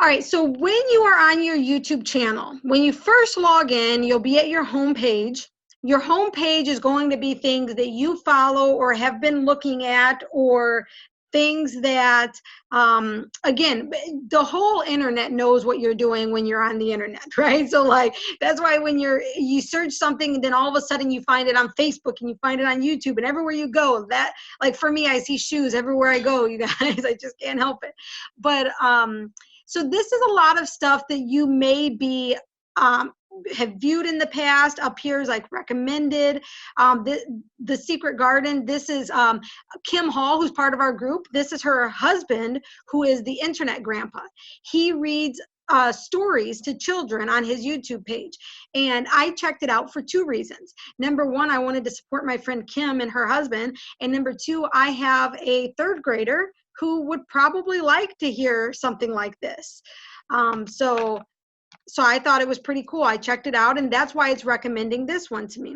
All right, so when you are on your YouTube channel, when you first log in, you'll be at your home page. Your home page is going to be things that you follow or have been looking at, or things that, again, the whole internet knows what you're doing when you're on the internet, right? So like, that's why when you search something and then all of a sudden you find it on Facebook and you find it on YouTube, and everywhere you go, that, like for me, I see shoes everywhere I go, you guys, I just can't help it. But, so this is a lot of stuff that you may be have viewed in the past. Up here is like recommended. The Secret Garden. This is Kim Hall, who's part of our group. This is her husband, who is the internet grandpa. He reads stories to children on his YouTube page. And I checked it out for two reasons. Number one, I wanted to support my friend Kim and her husband. And number two, I have a third grader who would probably like to hear something like this. So I thought it was pretty cool. I checked it out, and that's why it's recommending this one to me.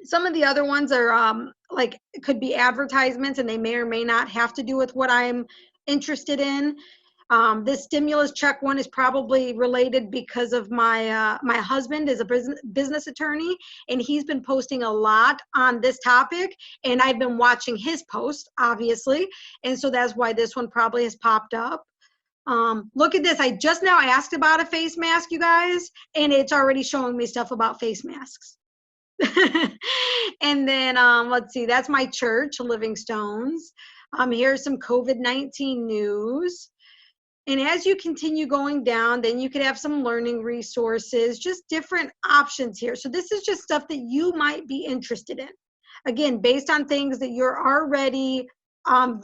Some of the other ones are like, it could be advertisements, and they may or may not have to do with what I'm interested in. This stimulus check one is probably related because of my husband is a business attorney, and he's been posting a lot on this topic, and I've been watching his post, obviously, and so that's why this one probably has popped up. Look at this. I just now asked about a face mask, you guys, and it's already showing me stuff about face masks. And then let's see, that's my church, Living Stones. Here's some COVID-19 news. And as you continue going down, then you could have some learning resources, just different options here. So this is just stuff that you might be interested in. Again, based on things that you're already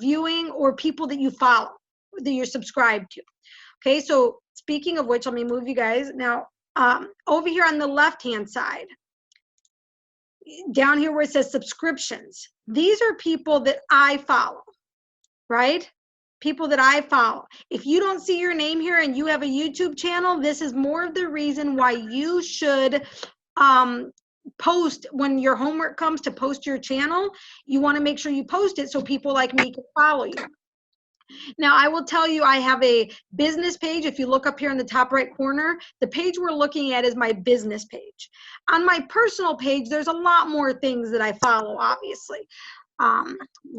viewing, or people that you follow, that you're subscribed to. Okay, so speaking of which, let me move you guys. Now, over here on the left-hand side, down here where it says subscriptions, these are people that I follow, right? People that I follow. If you don't see your name here and you have a YouTube channel, this is more of the reason why you should post when your homework comes to post your channel. You want to make sure you post it so people like me can follow you. Now, I will tell you, I have a business page. If you look up here in the top right corner, the page we're looking at is my business page. On my personal page, there's a lot more things that I follow, obviously. Let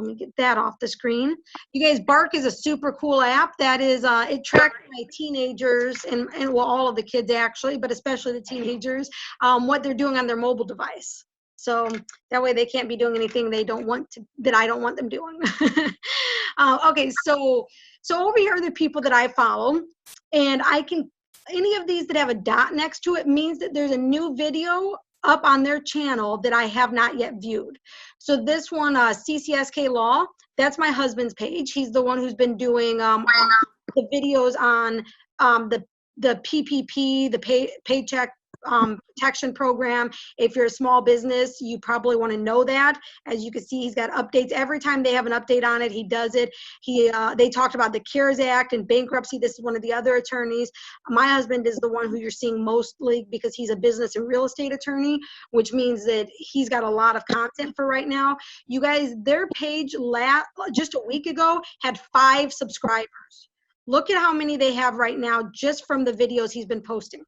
me get that off the screen. You guys, Bark is a super cool app. That is, it tracks my teenagers and well, all of the kids actually, but especially the teenagers, what they're doing on their mobile device. So that way they can't be doing anything they don't want to, that I don't want them doing. Okay, so over here are the people that I follow, and I can, any of these that have a dot next to it means that there's a new video up on their channel that I have not yet viewed. So this one, CCSK Law, that's my husband's page. He's the one who's been doing the videos on the PPP, the Paycheck Protection Program. If you're a small business, you probably want to know that. As you can see, he's got updates every time they have an update on it. He does it. They talked about the CARES Act and bankruptcy. This is one of the other attorneys. My husband is the one who you're seeing mostly because he's a business and real estate attorney, which means that he's got a lot of content for right now. You guys, their page just a week ago had 5 subscribers. Look at how many they have right now just from the videos he's been posting.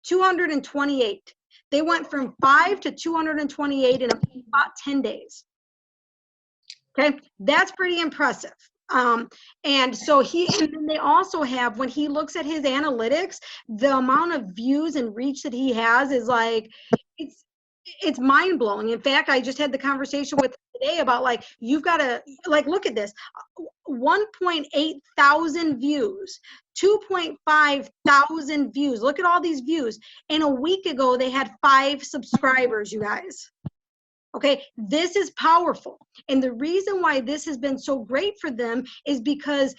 228. They went from 5 to 228 in about 10 days. Okay, that's pretty impressive. And so and then they also have, when he looks at his analytics, the amount of views and reach that he has is like, it's mind blowing. In fact, I just had the conversation with him today about like, you've got to like, look at this, 1.8 thousand views, 2.5 thousand views. Look at all these views. And a week ago, they had 5 subscribers, you guys. Okay, this is powerful. And the reason why this has been so great for them is because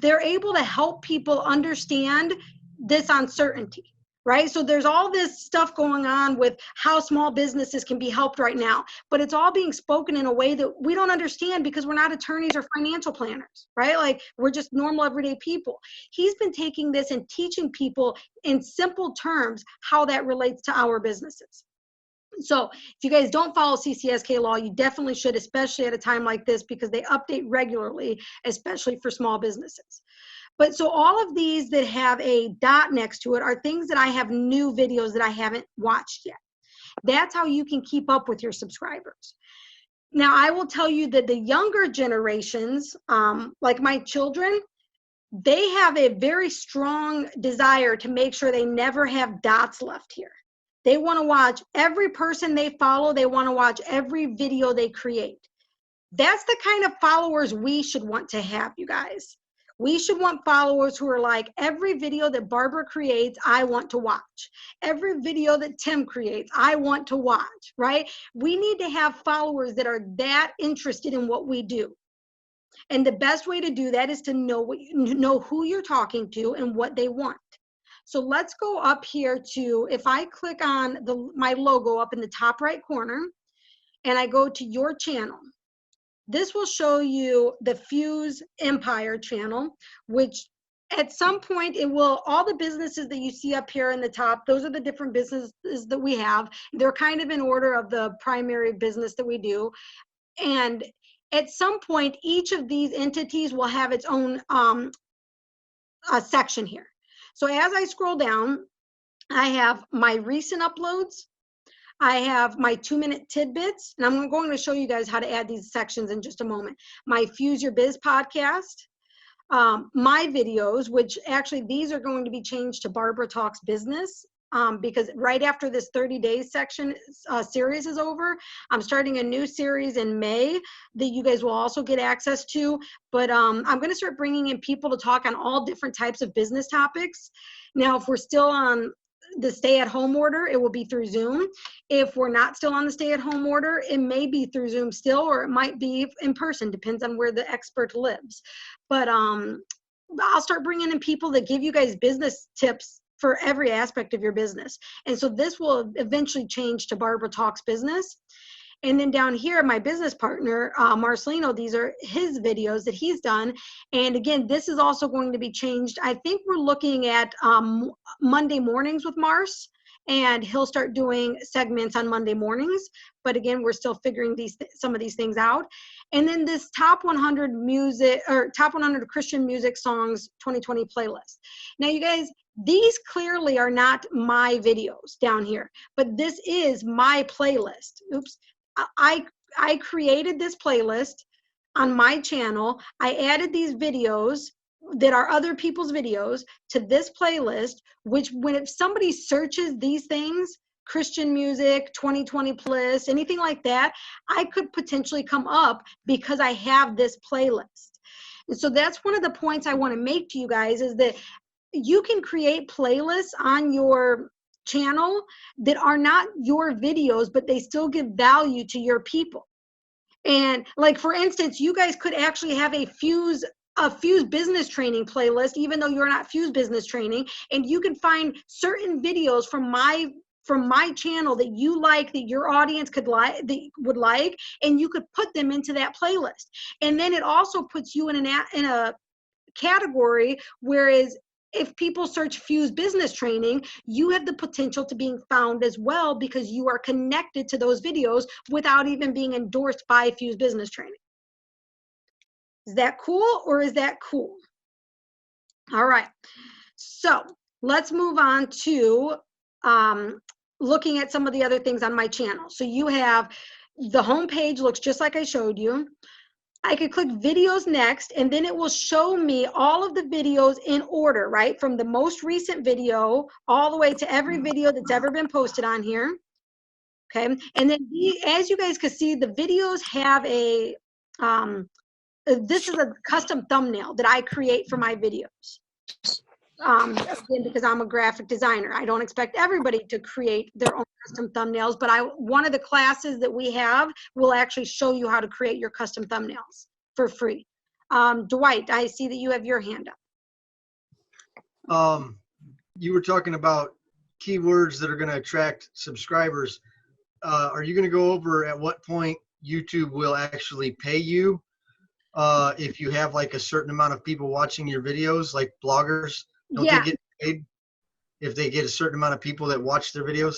they're able to help people understand this uncertainty, right? So there's all this stuff going on with how small businesses can be helped right now, but it's all being spoken in a way that we don't understand because we're not attorneys or financial planners, right? Like, we're just normal everyday people. He's been taking this and teaching people in simple terms how that relates to our businesses. So if you guys don't follow CCSK Law, you definitely should, especially at a time like this, because they update regularly, especially for small businesses. But so all of these that have a dot next to it are things that I have new videos that I haven't watched yet. That's how you can keep up with your subscribers. Now, I will tell you that the younger generations, like my children, they have a very strong desire to make sure they never have dots left here. They want to watch every person they follow. They want to watch every video they create. That's the kind of followers we should want to have, you guys. We should want followers who are like, every video that Barbara creates, I want to watch. Every video that Tim creates, I want to watch, right? We need to have followers that are that interested in what we do. And the best way to do that is to know who you're talking to and what they want. So let's go up here to, if I click on my logo up in the top right corner, and I go to your channel, this will show you the Fuse Empire channel, which at some point it will, all the businesses that you see up here in the top, those are the different businesses that we have. They're kind of in order of the primary business that we do. And at some point, each of these entities will have its own section here. So as I scroll down, I have my recent uploads. I have my 2-minute tidbits, and I'm going to show you guys how to add these sections in just a moment. My Fuse Your Biz podcast, my videos, which actually these are going to be changed to Barbara Talks Business, because right after this 30 days section series is over, I'm starting a new series in May that you guys will also get access to. But I'm going to start bringing in people to talk on all different types of business topics. Now, if we're still on the stay-at-home order, it will be through Zoom. If we're not still on the stay-at-home order, it may be through Zoom still, or it might be in person, depends on where the expert lives. But I'll start bringing in people that give you guys business tips for every aspect of your business. And so this will eventually change to Barbara Talks Business. And then down here, my business partner, Marcelino, these are his videos that he's done. And again, this is also going to be changed. I think we're looking at Monday mornings with Mars, and he'll start doing segments on Monday mornings. But again, we're still figuring some of these things out. And then this top 100 music, or top 100 Christian music songs 2020 playlist. Now, you guys, these clearly are not my videos down here, but this is my playlist. Oops. I created this playlist on my channel. I added these videos that are other people's videos to this playlist, which if somebody searches these things, Christian music, 2020 plus, anything like that, I could potentially come up because I have this playlist. And so that's one of the points I want to make to you guys, is that you can create playlists on your channel that are not your videos, but they still give value to your people. And like, for instance, you guys could actually have a Fuse business training playlist, even though you're not Fuse business training, and you can find certain videos from my channel that you like, that your audience would like, and you could put them into that playlist. And then it also puts you in a category, whereas if people search Fuse business training, you have the potential to being found as well, because you are connected to those videos without even being endorsed by Fuse business training. Is that cool, or is that cool? All right, so let's move on to looking at some of the other things on my channel. So you have the home page, looks just like I showed you. I could click videos next, and then it will show me all of the videos in order, right? From the most recent video all the way to every video that's ever been posted on here. Okay, and then as you guys can see, the videos have a, this is a custom thumbnail that I create for my videos. Again, because I'm a graphic designer, I don't expect everybody to create their own custom thumbnails, but one of the classes that we have will actually show you how to create your custom thumbnails for free. Dwight, I see that you have your hand up. You were talking about keywords that are going to attract subscribers. Are you going to go over at what point YouTube will actually pay you if you have like a certain amount of people watching your videos, like bloggers? Don't they get paid if they get a certain amount of people that watch their videos?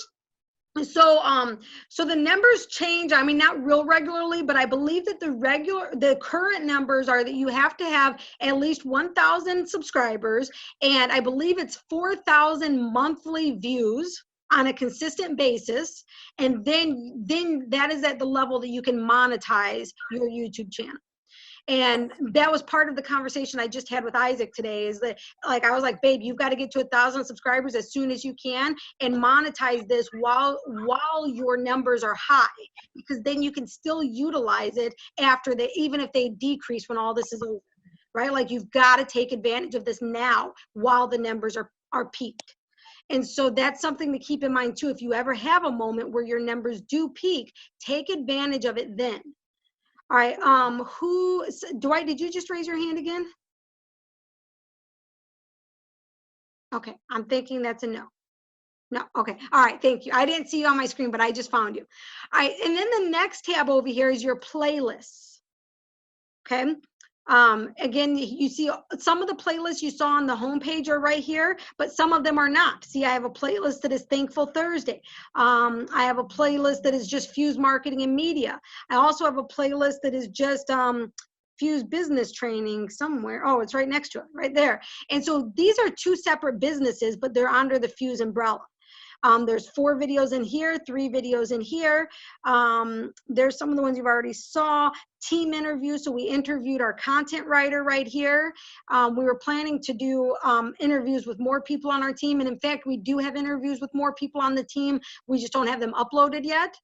So the numbers change. I mean, not real regularly, but I believe that the current numbers are that you have to have at least 1,000 subscribers, and I believe it's 4,000 monthly views on a consistent basis, and then that is at the level that you can monetize your YouTube channel. And that was part of the conversation I just had with Isaac today, is that, like, I was like, babe, you've got to get to 1,000 subscribers as soon as you can and monetize this while your numbers are high, because then you can still utilize it after even if they decrease when all this is over, right? Like, you've got to take advantage of this now while the numbers are peaked. And so that's something to keep in mind too. If you ever have a moment where your numbers do peak, take advantage of it then. All right, Dwight, did you just raise your hand again? Okay, I'm thinking that's a no. No, okay, all right, thank you. I didn't see you on my screen, but I just found you. All right, and then the next tab over here is your playlists, okay? Again, you see some of the playlists you saw on the homepage are right here, but some of them are not. See, I have a playlist that is Thankful Thursday. I have a playlist that is just Fuse Marketing and Media. I also have a playlist that is just Fuse Business Training somewhere. Oh, it's right next to it, right there. And so these are two separate businesses, but they're under the Fuse umbrella. There's 4 videos in here, 3 videos in here. There's some of the ones you've already saw. Team interviews, so we interviewed our content writer right here. We were planning to do interviews with more people on our team, and in fact, we do have interviews with more people on the team. We just don't have them uploaded yet.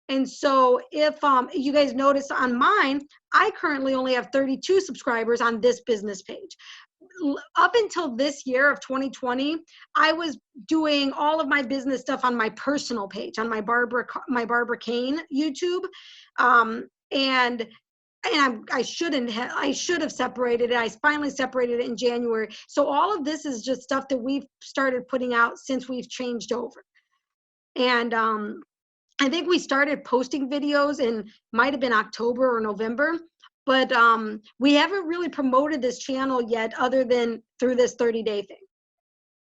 And so if you guys notice on mine, I currently only have 32 subscribers on this business page. Up until this year of 2020, I was doing all of my business stuff on my personal page, on my Barbara Kane YouTube, and I should have separated it. I finally separated it in January. So all of this is just stuff that we've started putting out since we've changed over. And I think we started posting videos in, might have been October or November, but we haven't really promoted this channel yet other than through this 30-day thing.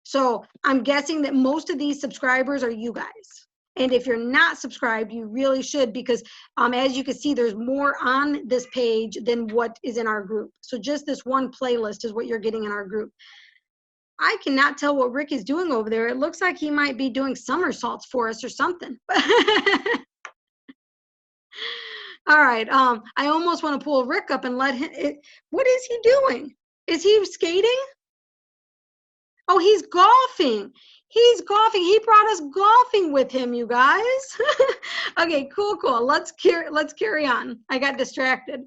So I'm guessing that most of these subscribers are you guys. And if you're not subscribed, you really should, because as you can see, there's more on this page than what is in our group. So just this one playlist is what you're getting in our group. I cannot tell what Rick is doing over there. It looks like he might be doing somersaults for us or something. All right. I almost want to pull Rick up and let him. What is he doing? Is he skating? Oh, he's golfing. He's golfing. He brought us golfing with him, you guys. Okay, cool. Let's carry on. I got distracted.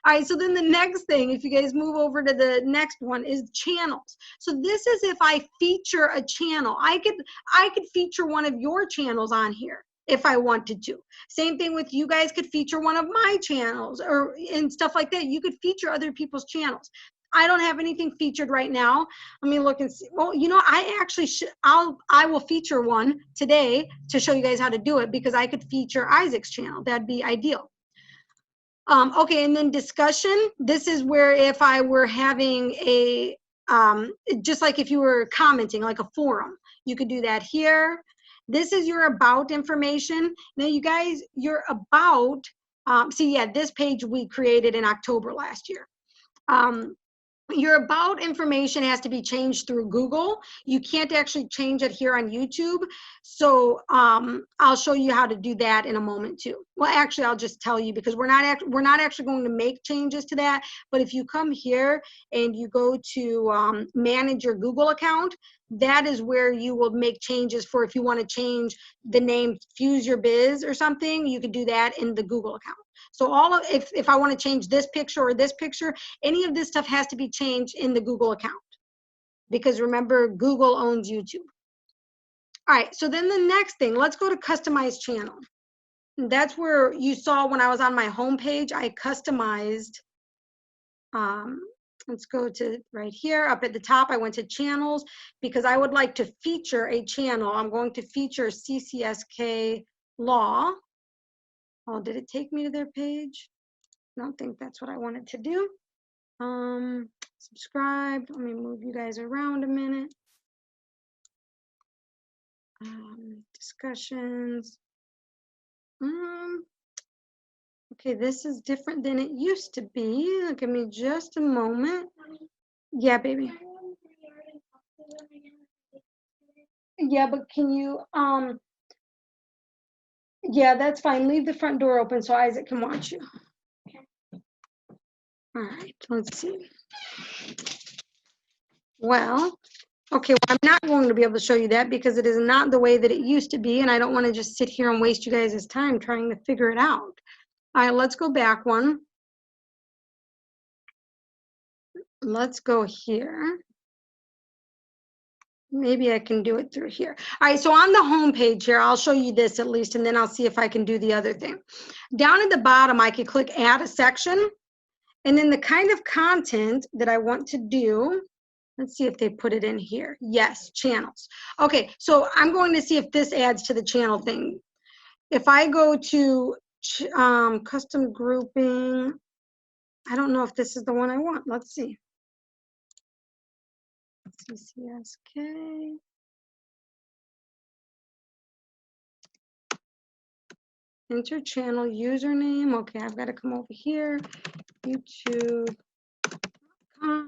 All right, so then the next thing, if you guys move over to the next one, is channels. So this is if I feature a channel. I could feature one of your channels on here if I wanted to. Same thing with you guys could feature one of my channels and stuff like that. You could feature other people's channels. I don't have anything featured right now. Let me look and see. Well, you know, I actually I will feature one today to show you guys how to do it, because I could feature Isaac's channel. That'd be ideal. Okay, and then discussion. This is where if I were having a, just like if you were commenting, like a forum, you could do that here. This is your about information. Now, you guys, your about, see, yeah, this page we created in October last year. Your about information has to be changed through Google. You can't actually change it here on YouTube. So I'll show you how to do that in a moment too. Well, actually, I'll just tell you, because we're not actually going to make changes to that. But if you come here and you go to manage your Google account, that is where you will make changes for, if you want to change the name Fuse Your Biz or something, you could do that in the Google account. So if I want to change this picture or this picture, any of this stuff has to be changed in the Google account, because remember, Google owns YouTube. All right, so then the next thing, let's go to customize channel. That's where you saw when I was on my homepage, I customized, let's go to right here, up at the top, I went to channels, because I would like to feature a channel. I'm going to feature CCSK Law. Oh, did it take me to their page? I don't think that's what I wanted to do. Subscribe. Let me move you guys around a minute. Discussions. Okay, this is different than it used to be. Give me just a moment. Yeah, baby. Yeah, but can you, yeah, that's fine. Leave the front door open so Isaac can watch you. All right, let's see. Well, okay, well, I'm not going to be able to show you that because it is not the way that it used to be, and I don't want to just sit here and waste you guys' time trying to figure it out. All right, let's go back one. Let's go here. Maybe I can do it through here. All right, so on the home page here, I'll show you this at least, and then I'll see if I can do the other thing. Down at the bottom, I can click add a section, and then the kind of content that I want to do, let's see if they put it in here. Yes, channels. Okay, so I'm going to see if this adds to the channel thing. If I go to custom grouping, I don't know if this is the one I want. Let's see. CCSK. Enter channel username. Okay, I've got to come over here. YouTube. All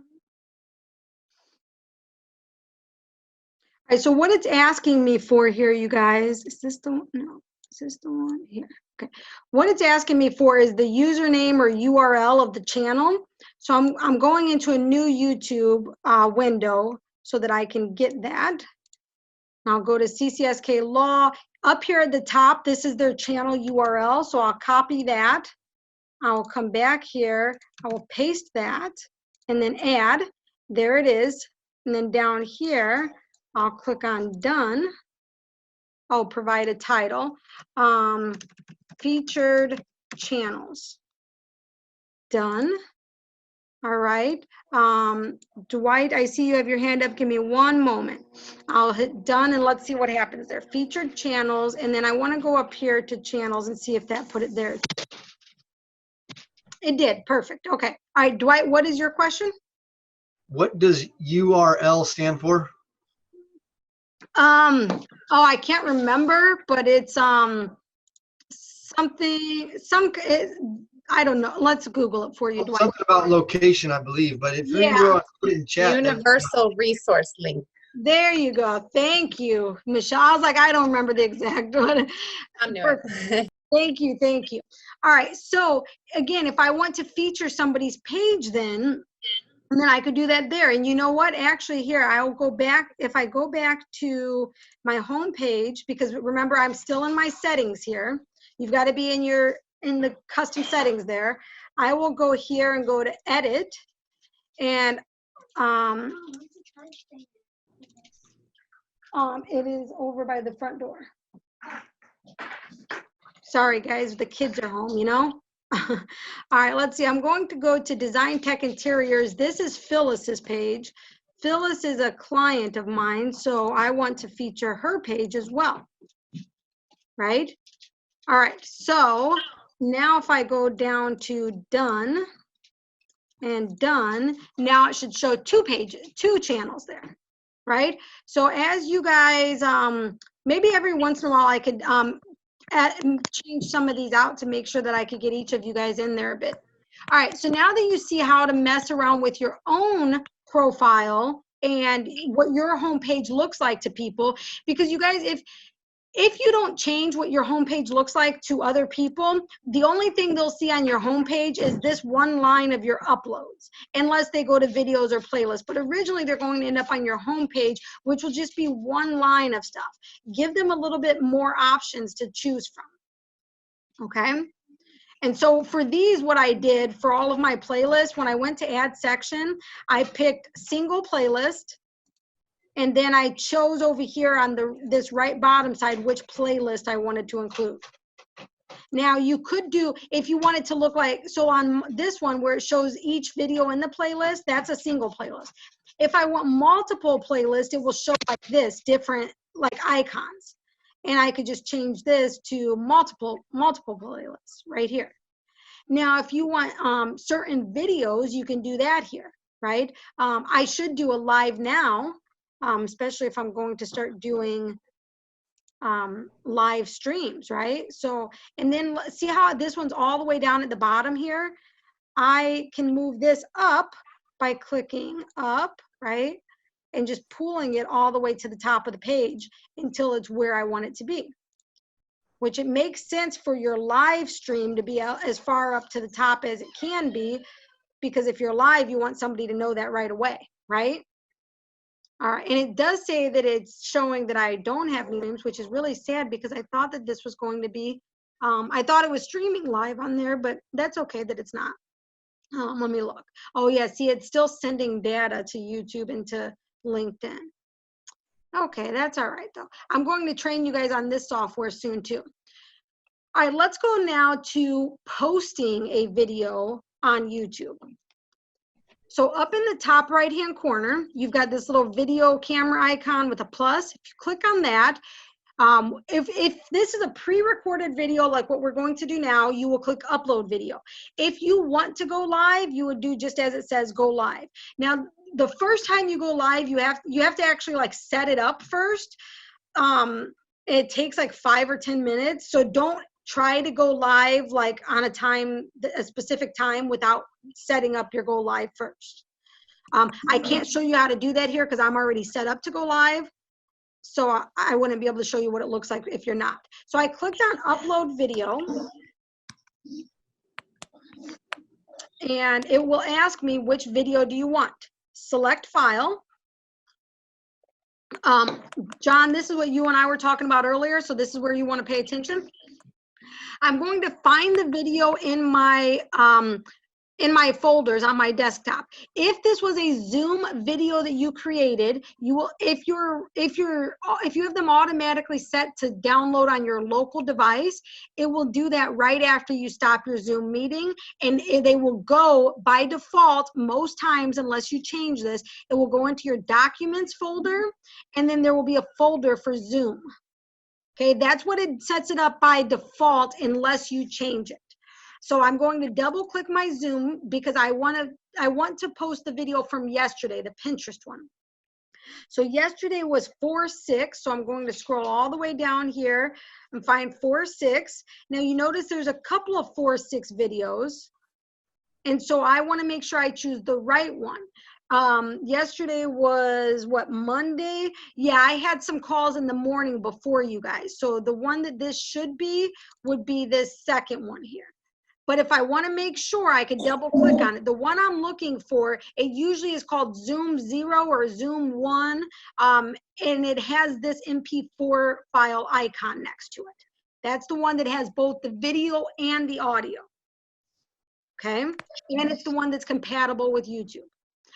right, so what it's asking me for here, you guys, is this the one? No, is this the one here? Okay, what it's asking me for is the username or URL of the channel. So I'm going into a new YouTube window so that I can get that. I'll go to CCSK Law. Up here at the top, this is their channel URL, so I'll copy that. I'll come back here, I will paste that, and then add. There it is. And then down here, I'll click on done. I'll provide a title. Featured channels. Done. All right. Dwight, I see you have your hand up. Give me one moment. I'll hit done and let's see what happens there. Featured channels. And then I want to go up here to channels and see if that put it there. It did. Perfect. Okay. All right, Dwight, what is your question? What does URL stand for? Oh, I can't remember, but it's I don't know. Let's Google it for you, Dwight. Something about location, I believe, but if you can go and put it in chat. Universal resource link. There you go. Thank you, Michelle. I was like, I don't remember the exact one. I'm new. Thank you. Thank you. All right. So again, if I want to feature somebody's page, then I could do that there. And you know what? Actually, here, I'll go back. If I go back to my home page, because remember, I'm still in my settings here. You've got to be in the custom settings there. I will go here and go to edit. And it is over by the front door. Sorry, guys, the kids are home, you know? All right, let's see. I'm going to go to Design Tech Interiors. This is Phyllis's page. Phyllis is a client of mine, so I want to feature her page as well, right? All right, so now if I go down to done and done, now it should show two channels there, right? So as you guys, maybe every once in a while I could change some of these out to make sure that I could get each of you guys in there a bit. All right, so now that you see how to mess around with your own profile and what your homepage looks like to people, because you guys, if you don't change what your homepage looks like to other people, the only thing they'll see on your homepage is this one line of your uploads, unless they go to videos or playlists. But originally they're going to end up on your homepage, which will just be one line of stuff. Give them a little bit more options to choose from, okay? And so for these, what I did for all of my playlists, when I went to add section, I picked single playlist. And then I chose over here on this right bottom side which playlist I wanted to include. Now you could do, if you wanted to look like, so on this one where it shows each video in the playlist, that's a single playlist. If I want multiple playlists, it will show like this, different like icons. And I could just change this to multiple playlists right here. Now, if you want certain videos, you can do that here, right? I should do a live now. Especially if I'm going to start doing live streams, right? So, and then see how this one's all the way down at the bottom here. I can move this up by clicking up, right? And just pulling it all the way to the top of the page until it's where I want it to be. Which it makes sense for your live stream to be out as far up to the top as it can be, because if you're live, you want somebody to know that right away, right? All right, and it does say that it's showing that I don't have any streams, which is really sad because I thought that this was going to be, I thought it was streaming live on there, but that's okay that it's not. Let me look. Oh yeah, see, it's still sending data to YouTube and to LinkedIn. Okay, that's all right though. I'm going to train you guys on this software soon too. All right, let's go now to posting a video on YouTube. So up in the top right-hand corner, you've got this little video camera icon with a plus. If you click on that, if this is a pre-recorded video like what we're going to do now, you will click upload video. If you want to go live, you would do just as it says, go live. Now, the first time you go live, you have to actually like set it up first. It takes like 5 or 10 minutes. So don't try to go live like on a specific time without setting up your go live first. I can't show you how to do that here because I'm already set up to go live. So I wouldn't be able to show you what it looks like if you're not. So I clicked on upload video. And it will ask me which video do you want. Select file. John, this is what you and I were talking about earlier. So this is where you want to pay attention. I'm going to find the video in my folders on my desktop. If this was a Zoom video that you created, you will, if you have them automatically set to download on your local device, it will do that right after you stop your Zoom meeting, and they will go by default most times, unless you change this, it will go into your documents folder, and then there will be a folder for Zoom. Okay, that's what it sets it up by default unless you change it. So I'm going to double click my Zoom because I want to post the video from yesterday, the Pinterest one. So yesterday was 4/6. So I'm going to scroll all the way down here and find 4/6. Now you notice there's a couple of 4/6 videos. And so I want to make sure I choose the right one. Yesterday was what, Monday? Yeah, I had some calls in the morning before you guys. So the one that this should be would be this second one here. But if I want to make sure, I could double click on it. The one I'm looking for, it usually is called Zoom 0 or Zoom 1, and it has this MP4 file icon next to it. That's the one that has both the video and the audio. Okay, and it's the one that's compatible with YouTube.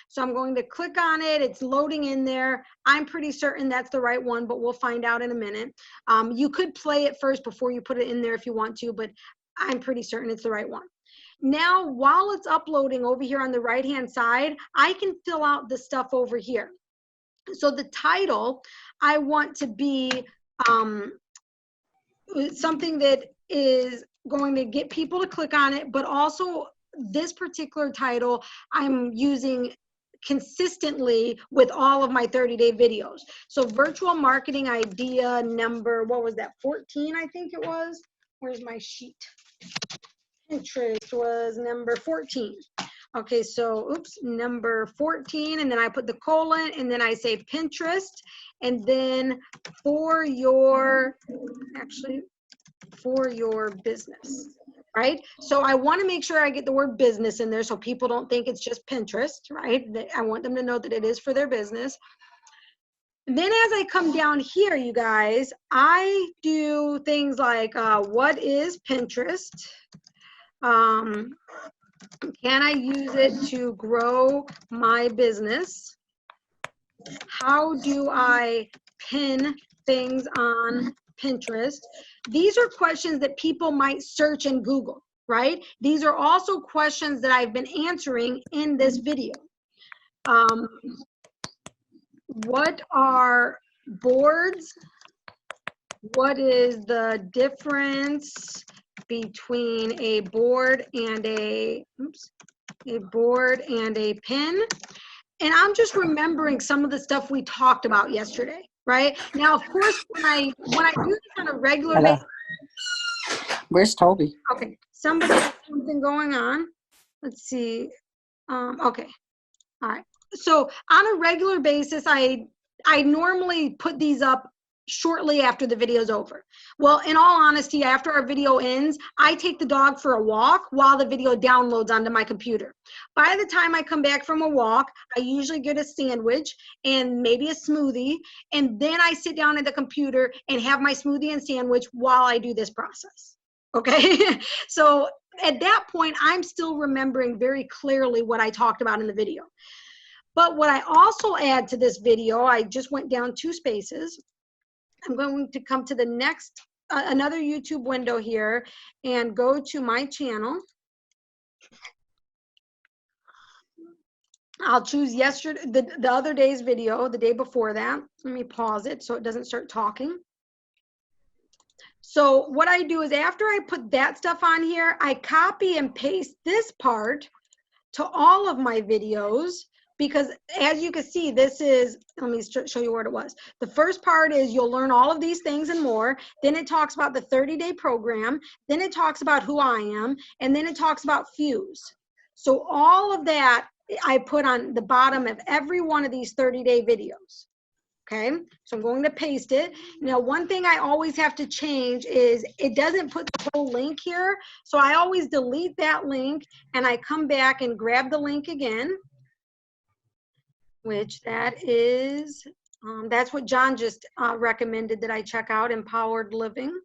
So I'm going to click on it. It's loading in there. I'm pretty certain that's the right one, but we'll find out in a minute. You could play it first before you put it in there if you want to, but I'm pretty certain it's the right one. Now, while it's uploading over here on the right-hand side, I can fill out the stuff over here. So the title, I want to be something that is going to get people to click on it, but also this particular title I'm using consistently with all of my 30-day videos. So virtual marketing idea number, what was that, 14, I think it was? Where's my sheet? Pinterest was number 14. Okay, so oops, number 14, and then I put the colon, and then I say Pinterest, and then for your business, right? So I want to make sure I get the word business in there so people don't think it's just Pinterest, right? I want them to know that it is for their business. Then as I come down here, you guys, I do things like, what is Pinterest? Can I use it to grow my business? How do I pin things on Pinterest? These are questions that people might search in Google, right? These are also questions that I've been answering in this video. What are boards? What is the difference between a board and a pin? And I'm just remembering some of the stuff we talked about yesterday, right? Now, of course, when I do this on a regular Hello. basis, Where's Toby? okay, somebody has something going on. Let's see. Okay, all right. So on a regular basis, I normally put these up shortly after the video's over. Well, in all honesty, after our video ends, I take the dog for a walk while the video downloads onto my computer. By the time I come back from a walk, I usually get a sandwich and maybe a smoothie, and then I sit down at the computer and have my smoothie and sandwich while I do this process. Okay, so at that point, I'm still remembering very clearly what I talked about in the video. But what I also add to this video, I just went down 2 spaces. I'm going to come to the next, another YouTube window here and go to my channel. I'll choose yesterday, the other day's video, the day before that. Let me pause it so it doesn't start talking. So what I do is after I put that stuff on here, I copy and paste this part to all of my videos, because as you can see, this is, let me show you what it was. The first part is you'll learn all of these things and more. Then it talks about the 30-day program. Then it talks about who I am. And then it talks about Fuse. So all of that I put on the bottom of every one of these 30-day videos. Okay, so I'm going to paste it. Now, one thing I always have to change is it doesn't put the whole link here. So I always delete that link and I come back and grab the link again, which that is, that's what John just recommended that I check out, Empowered Living.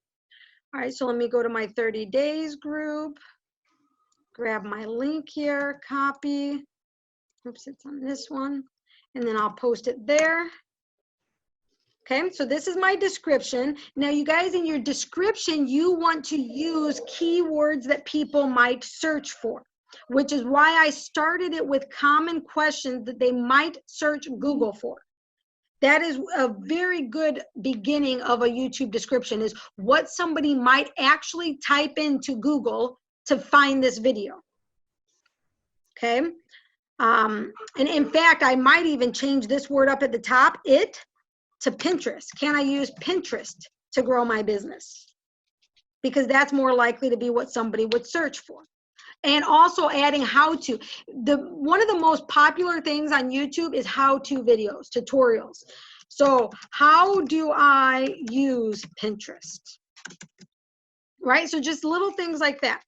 All right, so let me go to my 30 days group, grab my link here, copy. Oops, it's on this one. And then I'll post it there. Okay, so this is my description. Now, you guys, in your description, you want to use keywords that people might search for, which is why I started it with common questions that they might search Google for. That is a very good beginning of a YouTube description, is what somebody might actually type into Google to find this video. Okay, and in fact, I might even change this word up at the top, it, to Pinterest. Can I use Pinterest to grow my business? Because that's more likely to be what somebody would search for. And also adding how-to. One of the most popular things on YouTube is how-to videos, tutorials. So how do I use Pinterest? Right? So just little things like that.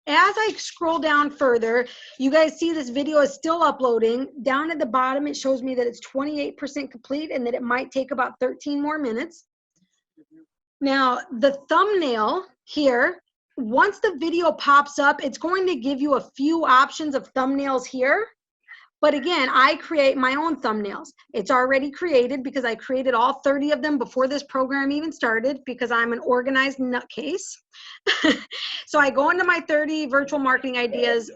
As I scroll down further, you guys see this video is still uploading. Down at the bottom, it shows me that it's 28% complete and that it might take about 13 more minutes. Now, the thumbnail here, once the video pops up, it's going to give you a few options of thumbnails here. But again, I create my own thumbnails. It's already created because I created all 30 of them before this program even started, because I'm an organized nutcase. So I go into my 30 virtual marketing ideas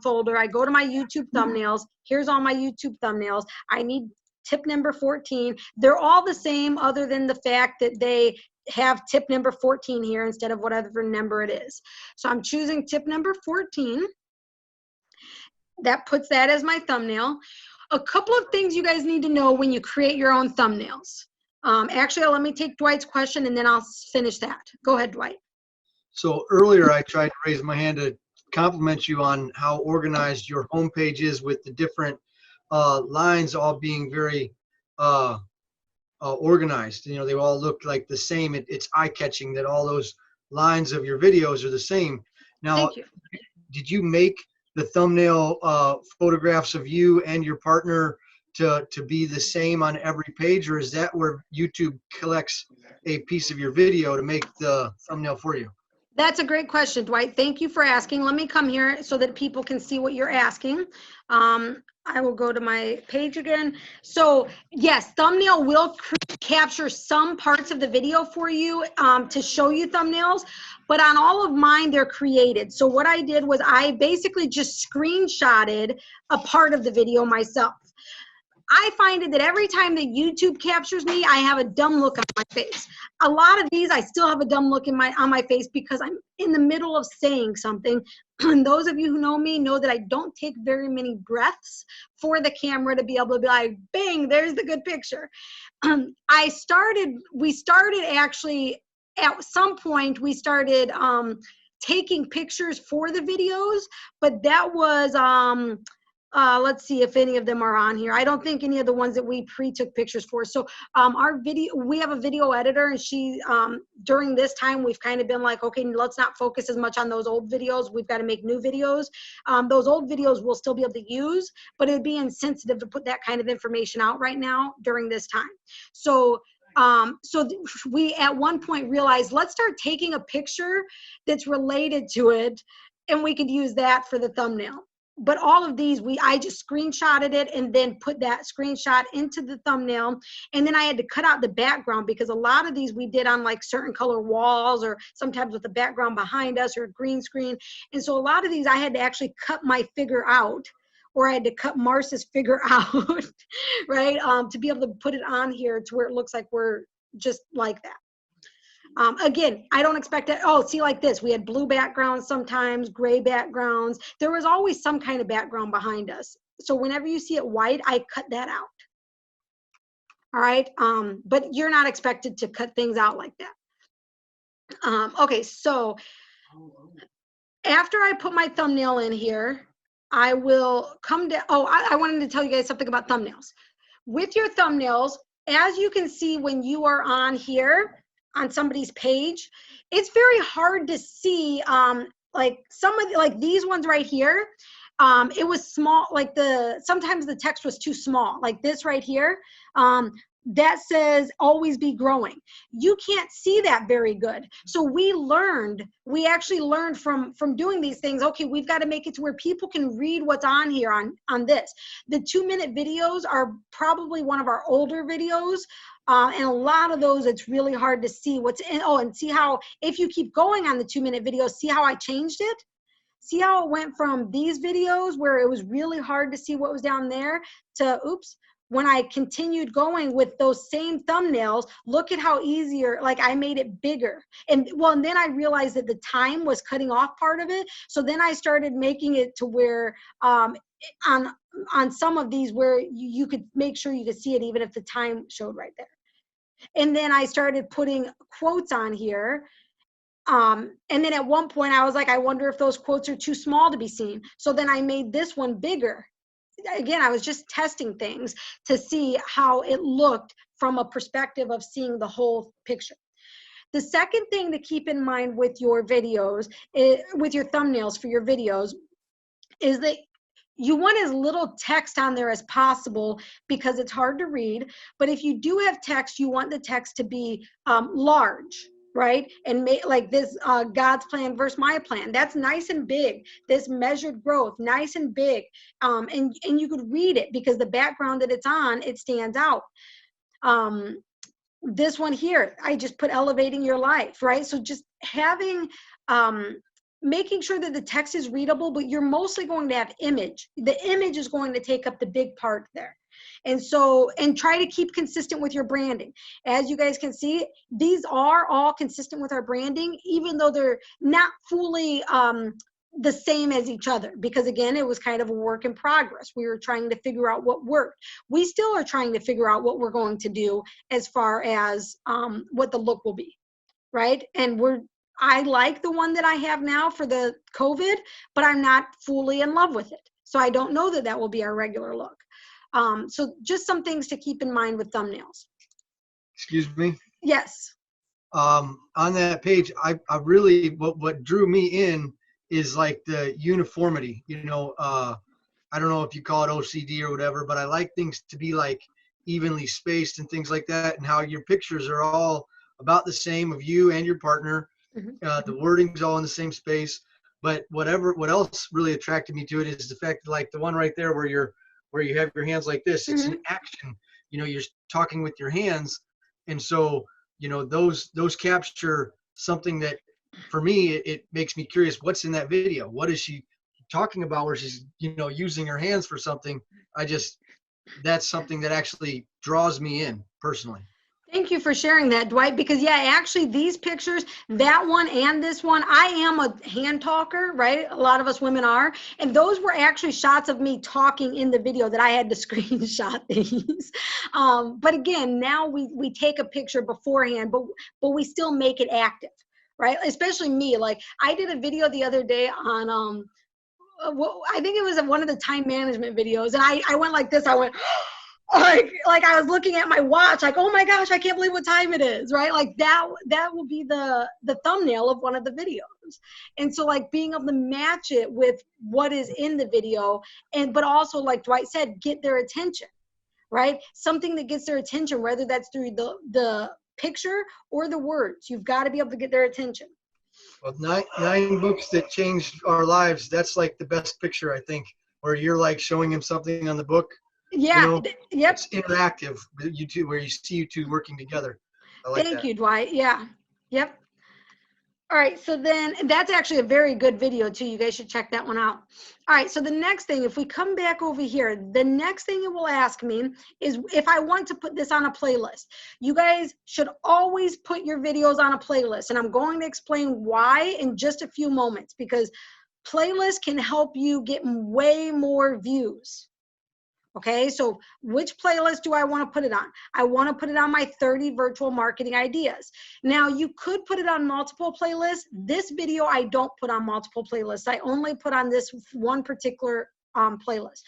folder. I go to my YouTube thumbnails. Here's all my YouTube thumbnails. I need tip number 14. They're all the same other than the fact that they have tip number 14 here instead of whatever number it is. So I'm choosing tip number 14. That puts that as my thumbnail. A couple of things you guys need to know when you create your own thumbnails. Actually, let me take Dwight's question and then I'll finish that. Go ahead, Dwight. So earlier I tried to raise my hand to compliment you on how organized your homepage is, with the different lines all being very organized. You know, they all look like the same. It's eye-catching that all those lines of your videos are the same. Now, Thank you. Did you make the thumbnail photographs of you and your partner to be the same on every page, or is that where YouTube collects a piece of your video to make the thumbnail for you? That's a great question, Dwight. Thank you for asking. Let me come here so that people can see what you're asking. I will go to my page again. So yes, thumbnail will capture some parts of the video for you to show you thumbnails, but on all of mine, they're created. So what I did was I basically just screenshotted a part of the video myself. I find it that every time that YouTube captures me, I have a dumb look on my face. A lot of these, I still have a dumb look on my face because I'm in the middle of saying something And those of you who know me know that I don't take very many breaths for the camera to be able to be like, bang, there's the good picture. We started actually, at some point, we started taking pictures for the videos, but that was, let's see if any of them are on here. I don't think any of the ones that we pre-took pictures for. So we have a video editor, and she, during this time, we've kind of been like, okay, let's not focus as much on those old videos. We've got to make new videos. Those old videos we'll still be able to use, but it would be insensitive to put that kind of information out right now during this time. So we at one point realized, let's start taking a picture that's related to it, and we could use that for the thumbnail. But all of these, I just screenshotted it and then put that screenshot into the thumbnail. And then I had to cut out the background, because a lot of these we did on like certain color walls, or sometimes with the background behind us, or green screen. And so a lot of these I had to actually cut my figure out, or I had to cut Marcy's figure out, right? To be able to put it on here to where it looks like we're just like that. Again, I don't expect it. Oh, see, like this, we had blue backgrounds sometimes, gray backgrounds. There was always some kind of background behind us. So whenever you see it white, I cut that out. All right. But you're not expected to cut things out like that. Okay, so after I put my thumbnail in here, I will come to, I wanted to tell you guys something about thumbnails. With your thumbnails, as you can see when you are on here, on somebody's page, it's very hard to see, like some of like these ones right here, it was small, like sometimes the text was too small, like this right here, that says always be growing. You can't see that very good. So we actually learned from doing these things, okay, we've got to make it to where people can read what's on here on this. The 2-minute videos are probably one of our older videos. And a lot of those, it's really hard to see what's in. Oh, and see how, if you keep going on the 2-minute videos, see how I changed it? See how it went from these videos where it was really hard to see what was down there to, oops, when I continued going with those same thumbnails, look at how easier, like I made it bigger. And then I realized that the time was cutting off part of it. So then I started making it to where, on some of these where you could make sure you could see it even if the time showed right there. And then I started putting quotes on here. And then at one point I was like, I wonder if those quotes are too small to be seen. So then I made this one bigger. Again, I was just testing things to see how it looked from a perspective of seeing the whole picture. The second thing to keep in mind with your videos, with your thumbnails for your videos, is that you want as little text on there as possible, because it's hard to read. But if you do have text, you want the text to be large, right? And like this, God's plan versus my plan. That's nice and big. This measured growth, nice and big. And you could read it because the background that it's on, it stands out. This one here, I just put elevating your life, right? So just having, making sure that the text is readable, but you're mostly going to have image. The image is going to take up the big part there. And so, and try to keep consistent with your branding. As you guys can see, these are all consistent with our branding, even though they're not fully the same as each other, because again, it was kind of a work in progress. We were trying to figure out what worked. We still are trying to figure out what we're going to do as far as what the look will be, right? And I like the one that I have now for the COVID, but I'm not fully in love with it. So I don't know that that will be our regular look. So just some things to keep in mind with thumbnails. Excuse me? Yes. On that page, I really, what drew me in is like the uniformity, you know, I don't know if you call it OCD or whatever, but I like things to be like evenly spaced and things like that, and how your pictures are all about the same of you and your partner. The wording's all in the same space. But what else really attracted me to it is the fact that, like the one right there where you have your hands like this, it's an action, you know, you're talking with your hands. And so, you know, those capture something that for me, it makes me curious, what's in that video? What is she talking about where she's, you know, using her hands for something? That's something that actually draws me in personally. Thank you for sharing that, Dwight, because yeah, actually these pictures, that one and this one, I am a hand talker, right? A lot of us women are. And those were actually shots of me talking in the video that I had to screenshot these. But again, now we take a picture beforehand, but we still make it active, right? Especially me. Like I did a video the other day on, well, I think it was one of the time management videos. And I went like this, I went, like I was looking at my watch, like, oh my gosh, I can't believe what time it is, right? Like that will be the thumbnail of one of the videos. And so like being able to match it with what is in the video, but also like Dwight said, get their attention, right? Something that gets their attention, whether that's through the picture or the words, you've got to be able to get their attention. Well, nine books that changed our lives. That's like the best picture, I think, where you're like showing him something on the book. Yeah. You know, Yep. it's interactive. You two, where you see you two working together. I like Thank that. you, Dwight. Yeah. Yep. All right, so then that's actually a very good video too. You guys should check that one out. All right, so the next thing, if we come back over here, the next thing it will ask me is if I want to put this on a playlist. You guys should always put your videos on a playlist, and I'm going to explain why in just a few moments, because playlists can help you get way more views. Okay, so which playlist do I want to put it on? I want to put it on my 30 virtual marketing ideas. Now, you could put it on multiple playlists. This video, I don't put on multiple playlists. I only put on this one particular playlist.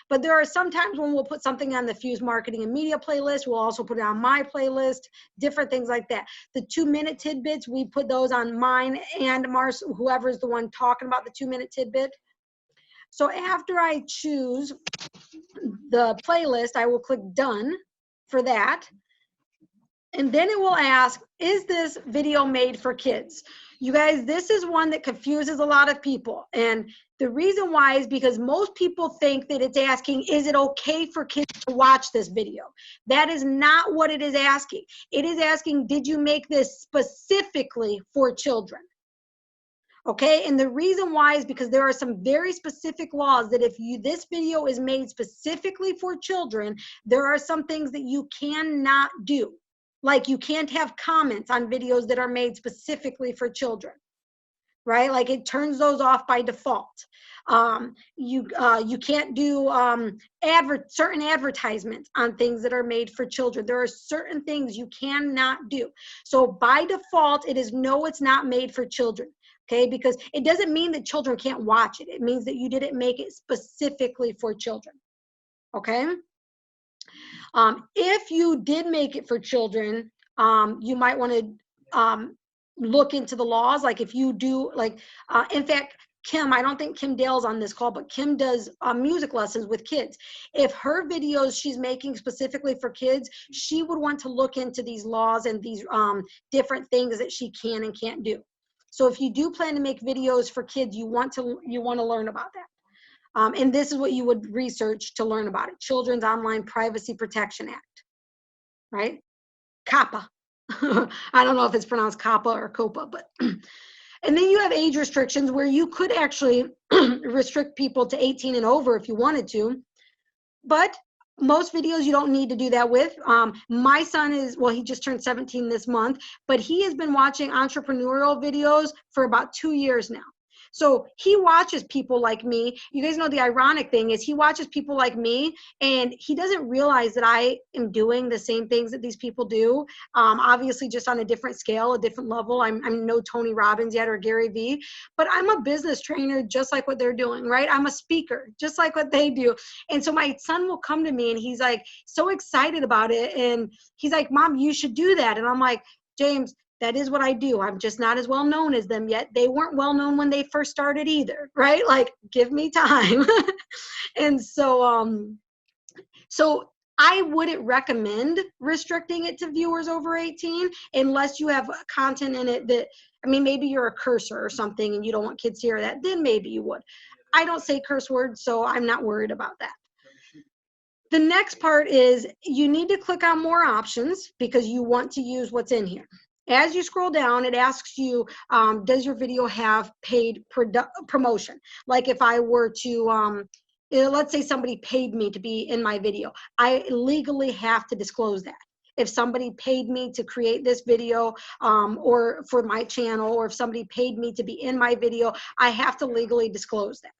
But there are some times when we'll put something on the Fuse Marketing and Media playlist. We'll also put it on my playlist, different things like that. The 2-minute tidbits, we put those on mine and Mars, whoever's the one talking about the 2-minute tidbit. So after I choose the playlist, I will click done for that. And then it will ask, is this video made for kids? You guys, this is one that confuses a lot of people. And the reason why is because most people think that it's asking, is it okay for kids to watch this video? That is not what it is asking. It is asking, did you make this specifically for children? Okay, and the reason why is because there are some very specific laws that if this video is made specifically for children, there are some things that you cannot do. Like you can't have comments on videos that are made specifically for children, right? Like it turns those off by default. You can't do certain advertisements on things that are made for children. There are certain things you cannot do. So by default, it is no, it's not made for children. Okay, because it doesn't mean that children can't watch it. It means that you didn't make it specifically for children. Okay. If you did make it for children, you might want to look into the laws. Like if you do, like, in fact, Kim, I don't think Kim Dale's on this call, but Kim does music lessons with kids. If her videos she's making specifically for kids, she would want to look into these laws and these different things that she can and can't do. So if you do plan to make videos for kids, you want to learn about that. And this is what you would research to learn about it. Children's Online Privacy Protection Act, right? COPPA. I don't know if it's pronounced COPPA or COPA, but. And then you have age restrictions where you could actually restrict people to 18 and over if you wanted to. But most videos you don't need to do that with. My son is, well, he just turned 17 this month, but he has been watching entrepreneurial videos for about 2 years now. So he watches people like me. You guys know the ironic thing is he watches people like me and he doesn't realize that I am doing the same things that these people do. Obviously just on a different scale, a different level. I'm no Tony Robbins yet or Gary Vee, but I'm a business trainer just like what they're doing, right? I'm a speaker just like what they do. And so my son will come to me and he's like so excited about it. And he's like, Mom, you should do that. And I'm like, James, that is what I do. I'm just not as well known as them yet. They weren't well known when they first started either, right? Like, give me time. And so, so I wouldn't recommend restricting it to viewers over 18 unless you have content in it that, I mean, maybe you're a cursor or something and you don't want kids to hear that, then maybe you would. I don't say curse words, so I'm not worried about that. The next part is you need to click on more options because you want to use what's in here. As you scroll down, it asks you, does your video have paid promotion? Like if I were to, let's say somebody paid me to be in my video, I legally have to disclose that. if somebody paid me to create this video, or for my channel, or if somebody paid me to be in my video, I have to legally disclose that.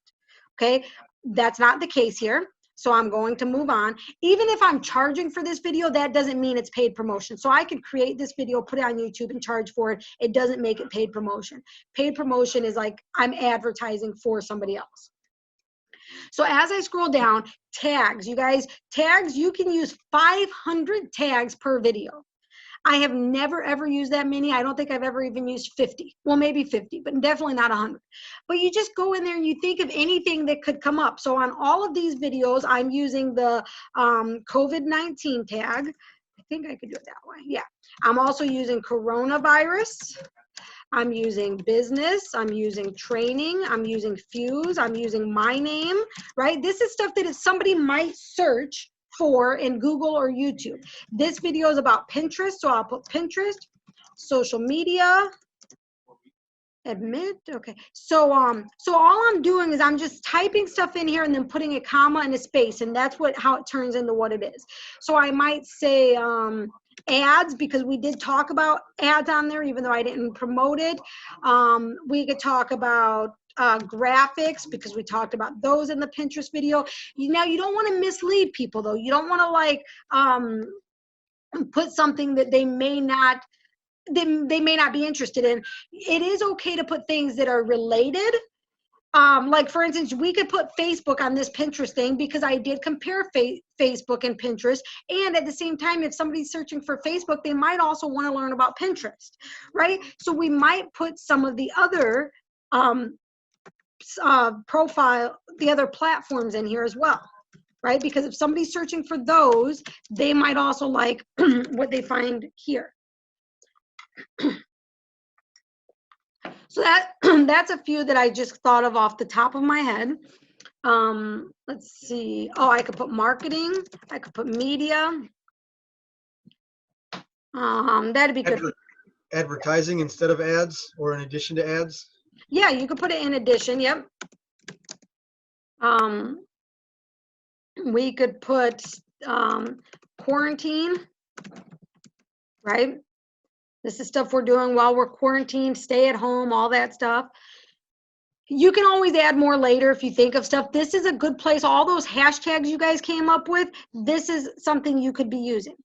Okay, that's not the case here. So I'm going to move on. Even if I'm charging for this video, that doesn't mean it's paid promotion. So I could create this video, put it on YouTube and charge for it. It doesn't make it paid promotion. Paid promotion is like I'm advertising for somebody else. So as I scroll down, tags, you guys, tags, you can use 500 tags per video. I have never, ever used that many. I don't think I've ever even used 50. Well, maybe 50, but definitely not 100. But you just go in there and you think of anything that could come up. So on all of these videos, I'm using the COVID-19 tag. I think I could do it that way. Yeah. I'm also using coronavirus. I'm using business, I'm using training, I'm using fuse, I'm using my name, right? This is stuff that if somebody might search for in Google or YouTube. This video is about Pinterest, so I'll put Pinterest, social media, admit, okay. So all I'm doing is I'm just typing stuff in here and then putting a comma and a space, and that's how it turns into what it is. So I might say, ads, because we did talk about ads on there, even though I didn't promote it. We could talk about graphics, because we talked about those in the Pinterest video. Now, you don't want to mislead people, though. You don't want to like put something that they may not be interested in. It is okay to put things that are related. Like for instance, we could put Facebook on this Pinterest thing because I did compare Facebook and Pinterest. And at the same time, if somebody's searching for Facebook, they might also want to learn about Pinterest, right? So we might put some of the other the other platforms in here as well, right? Because if somebody's searching for those, they might also like what they find here. So that's a few that I just thought of off the top of my head. Let's see. Oh, I could put marketing. I could put media. That'd be good. Advertising instead of ads, or in addition to ads? Yeah, you could put it in addition. Yep. We could put quarantine, right? This is stuff we're doing while we're quarantined, stay at home, all that stuff. You can always add more later if you think of stuff. This is a good place. All those hashtags you guys came up with, this is something you could be using,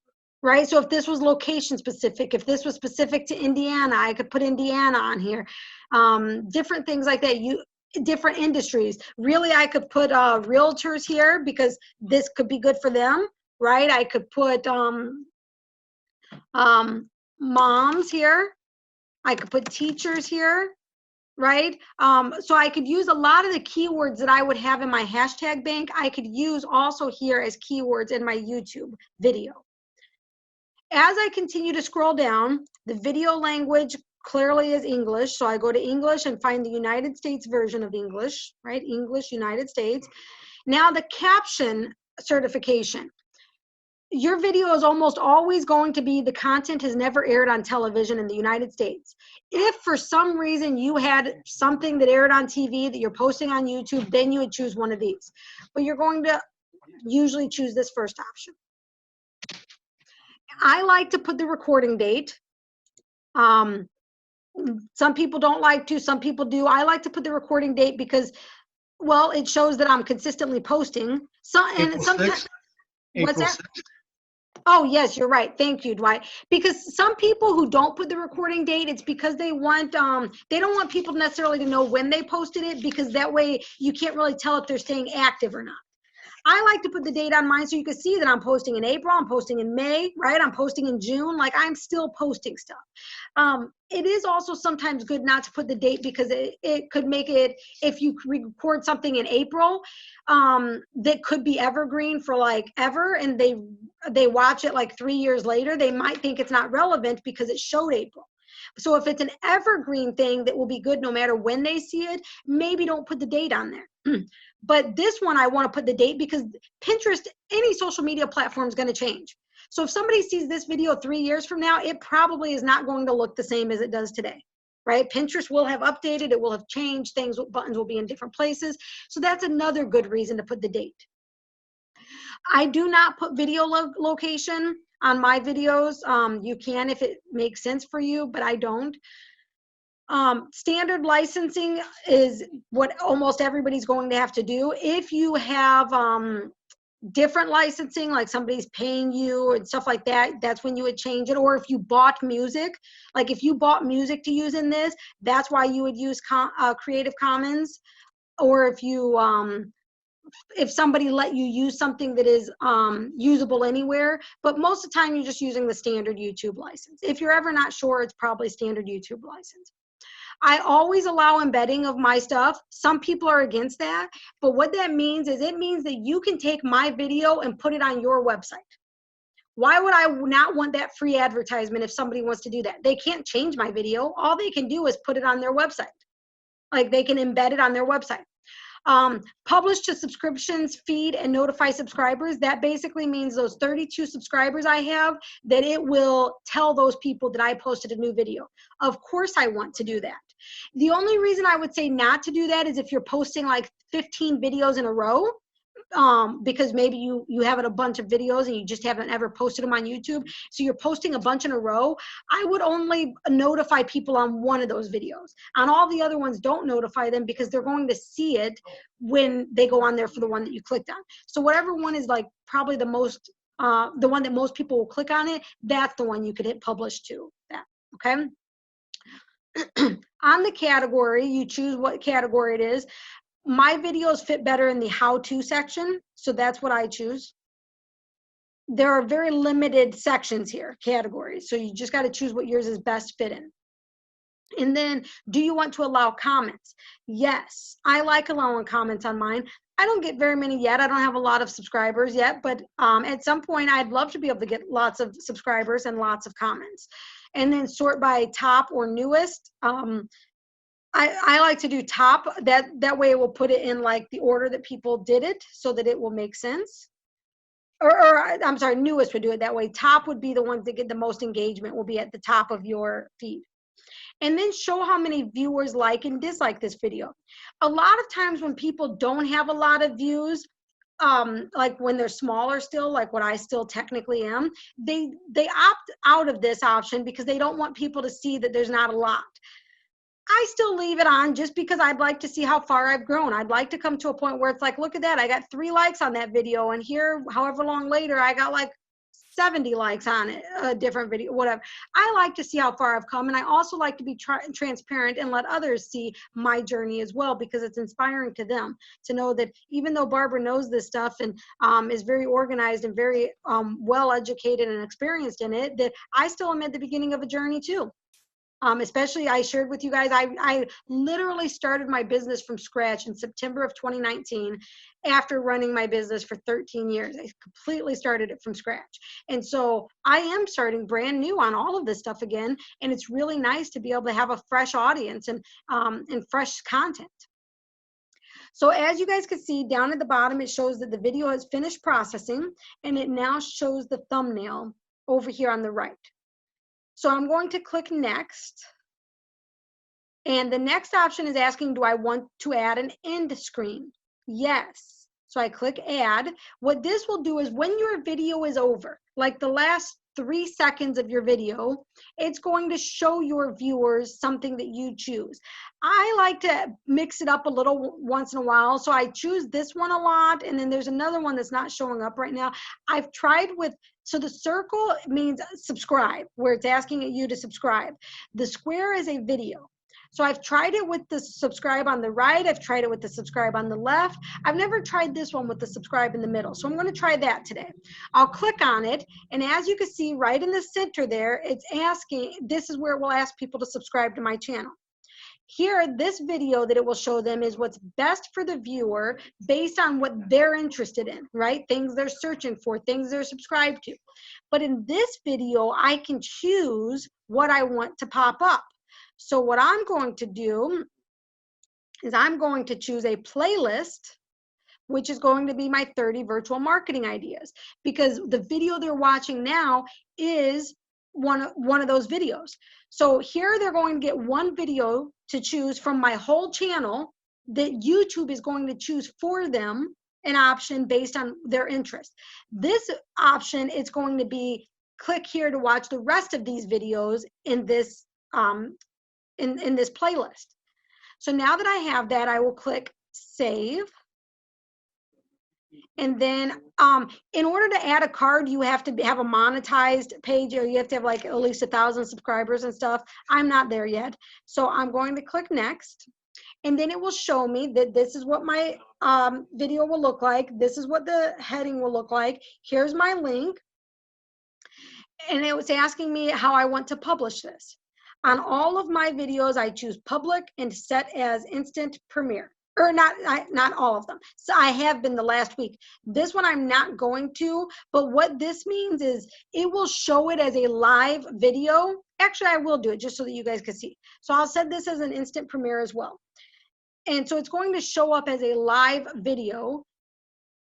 right? So if this was location specific, if this was specific to Indiana, I could put Indiana on here. Different things like that. Different industries. Really, I could put realtors here because this could be good for them, right? I could put moms here. I could put teachers here, right? So I could use a lot of the keywords that I would have in my hashtag bank. I could use also here as keywords in my YouTube video. As I continue to scroll down, the video language clearly is English. So I go to English and find the United States version of English, right? English, United States. Now the caption certification. Your video is almost always going to be the content has never aired on television in the United States. If for some reason you had something that aired on TV that you're posting on YouTube, then you would choose one of these. But you're going to usually choose this first option. I like to put the recording date. Some people don't like to, some people do. I like to put the recording date because, well, it shows that I'm consistently posting. And sometimes, what's that? 6th. Oh, yes, you're right. Thank you, Dwight. Because some people who don't put the recording date, it's because they want, they don't want people necessarily to know when they posted it, because that way you can't really tell if they're staying active or not. I like to put the date on mine so you can see that I'm posting in April, I'm posting in May, right? I'm posting in June, like I'm still posting stuff. It is also sometimes good not to put the date because it could make it, if you record something in April, that could be evergreen for like ever, and they watch it like 3 years later, they might think it's not relevant because it showed April. So if it's an evergreen thing that will be good no matter when they see it, maybe don't put the date on there. But this one, I want to put the date because Pinterest, any social media platform is going to change. So if somebody sees this video 3 years from now, it probably is not going to look the same as it does today, right? Pinterest will have updated, it will have changed, buttons will be in different places. So that's another good reason to put the date. I do not put video location. on my videos. You can if it makes sense for you, but I don't. Standard licensing is what almost everybody's going to have to do. If you have different licensing, like somebody's paying you and stuff like that, that's when you would change it. Or if you bought music, like if you bought music to use in this, that's why you would use Creative Commons. Or if somebody let you use something that is usable anywhere, but most of the time you're just using the standard YouTube license. If you're ever not sure, it's probably standard YouTube license. I always allow embedding of my stuff. Some people are against that, but what that means is it means that you can take my video and put it on your website. Why would I not want that free advertisement if somebody wants to do that? They can't change my video. All they can do is put it on their website. Like they can embed it on their website. Publish to subscriptions feed and notify subscribers. That basically means those 32 subscribers I have, that it will tell those people that I posted a new video. Of course I want to do that. The only reason I would say not to do that is if you're posting like 15 videos in a row, because maybe you have a bunch of videos and you just haven't ever posted them on YouTube. So you're posting a bunch in a row. I would only notify people on one of those videos. On all the other ones, don't notify them because they're going to see it when they go on there for the one that you clicked on. So whatever one is like probably the most, the one that most people will click on it, that's the one you could hit publish to. That, okay? On the category, you choose what category it is. My videos fit better in the how-to section, so that's what I choose. There are very limited sections here, categories, so you just got to choose what yours is best fit in. And then, do you want to allow comments? Yes, I like allowing comments on mine. I don't get very many yet. I don't have a lot of subscribers yet, but at some point, I'd love to be able to get lots of subscribers and lots of comments. And then sort by top or newest. I like to do top, that way it will put it in like the order that people did it so that it will make sense. Or I'm sorry, newest would do it that way. Top would be the ones that get the most engagement, will be at the top of your feed. And then show how many viewers like and dislike this video. A lot of times when people don't have a lot of views, like when they're smaller still, like what I still technically am, they opt out of this option because they don't want people to see that there's not a lot. I still leave it on just because I'd like to see how far I've grown. I'd like to come to a point where it's like, look at that, I got 3 likes on that video, and here, however long later, I got like 70 likes on it, a different video, whatever. I like to see how far I've come, and I also like to be transparent and let others see my journey as well, because it's inspiring to them to know that even though Barbara knows this stuff and is very organized and very well educated and experienced in it, that I still am at the beginning of a journey too. Especially I shared with you guys, I literally started my business from scratch in September of 2019 after running my business for 13 years. I completely started it from scratch. And so I am starting brand new on all of this stuff again. And it's really nice to be able to have a fresh audience and fresh content. So as you guys can see down at the bottom, it shows that the video has finished processing, and it now shows the thumbnail over here on the right. So I'm going to click next. And the next option is asking, do I want to add an end screen? Yes. So I click add. What this will do is when your video is over, like the last 3 seconds of your video, it's going to show your viewers something that you choose. I like to mix it up a little once in a while. So I choose this one a lot. And then there's another one that's not showing up right now. I've tried with, so the circle means subscribe, where it's asking you to subscribe. The square is a video. So I've tried it with the subscribe on the right. I've tried it with the subscribe on the left. I've never tried this one with the subscribe in the middle. So I'm going to try that today. I'll click on it. And as you can see right in the center there, it's asking, this is where it will ask people to subscribe to my channel. Here, this video that it will show them is what's best for the viewer based on what they're interested in, right? Things they're searching for, things they're subscribed to. But in this video, I can choose what I want to pop up. So what I'm going to do is I'm going to choose a playlist, which is going to be my 30 virtual marketing ideas, because the video they're watching now is one of those videos. So here they're going to get one video to choose from my whole channel that YouTube is going to choose for them an option based on their interest. This option is going to be click here to watch the rest of these videos in this in this playlist. So now that I have that, I will click save. And then in order to add a card, you have to have a monetized page, or you have to have like at least 1,000 subscribers and stuff. I'm not there yet. So I'm going to click next. And then it will show me that this is what my video will look like. This is what the heading will look like. Here's my link. And it was asking me how I want to publish this. On all of my videos, I choose public and set as instant premiere. Or not all of them. So I have been the last week. This one I'm not going to, but what this means is it will show it as a live video. Actually, I will do it just so that you guys can see. So I'll set this as an instant premiere as well. And so it's going to show up as a live video,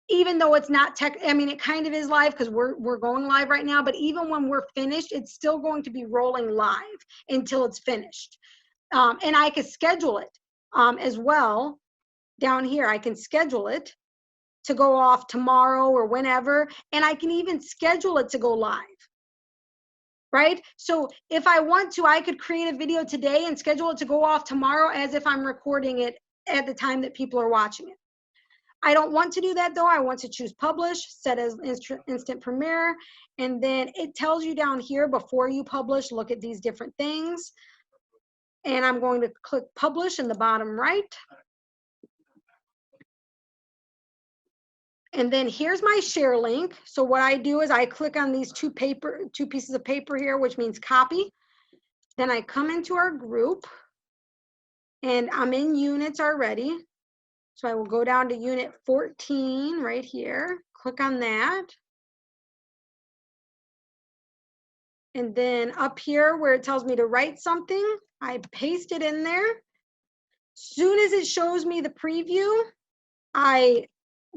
even though it's not I mean, it kind of is live because we're going live right now, but even when we're finished, it's still going to be rolling live until it's finished. And I can schedule it as well. Down here, I can schedule it to go off tomorrow or whenever, and I can even schedule it to go live, right? So if I want to, I could create a video today and schedule it to go off tomorrow as if I'm recording it at the time that people are watching it. I don't want to do that though. I want to choose publish, set as instant premiere, and then it tells you down here before you publish, look at these different things. And I'm going to click publish in the bottom right. And then here's my share link. So what I do is I click on these two pieces of paper here, which means copy. Then I come into our group and I'm in units already. So I will go down to unit 14 right here, click on that. And then up here where it tells me to write something, I paste it in there. Soon as it shows me the preview, I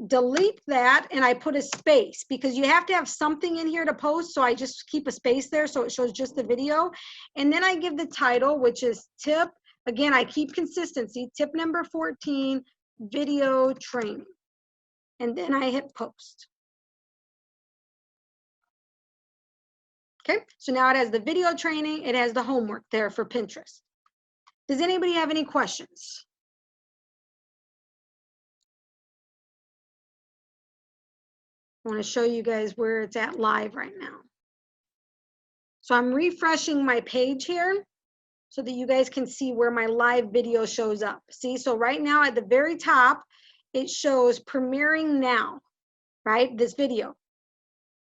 delete that and I put a space because you have to have something in here to post. So I just keep a space there so it shows just the video. And then I give the title, which is tip. Again, I keep consistency. Tip number 14, video training. And then I hit post. Okay, so now it has the video training. It has the homework there for Pinterest. Does anybody have any questions? I want to show you guys where it's at live right now. So I'm refreshing my page here so that you guys can see where my live video shows up. See, so right now at the very top, it shows premiering now, right? This video.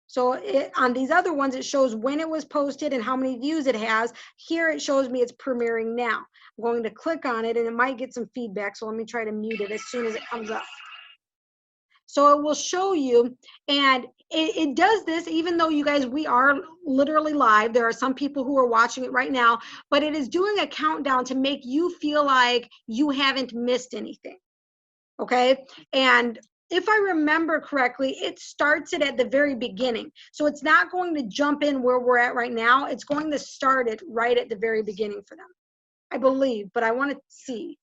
So on these other ones, it shows when it was posted and how many views it has. Here it shows me it's premiering now. I'm going to click on it and it might get some feedback. So let me try to mute it as soon as it comes up. So it will show you, and it does this even though you guys, we are literally live. There are some people who are watching it right now, but it is doing a countdown to make you feel like you haven't missed anything, okay? And if I remember correctly, it starts it at the very beginning. So it's not going to jump in where we're at right now. It's going to start it right at the very beginning for them, I believe, but I want to see.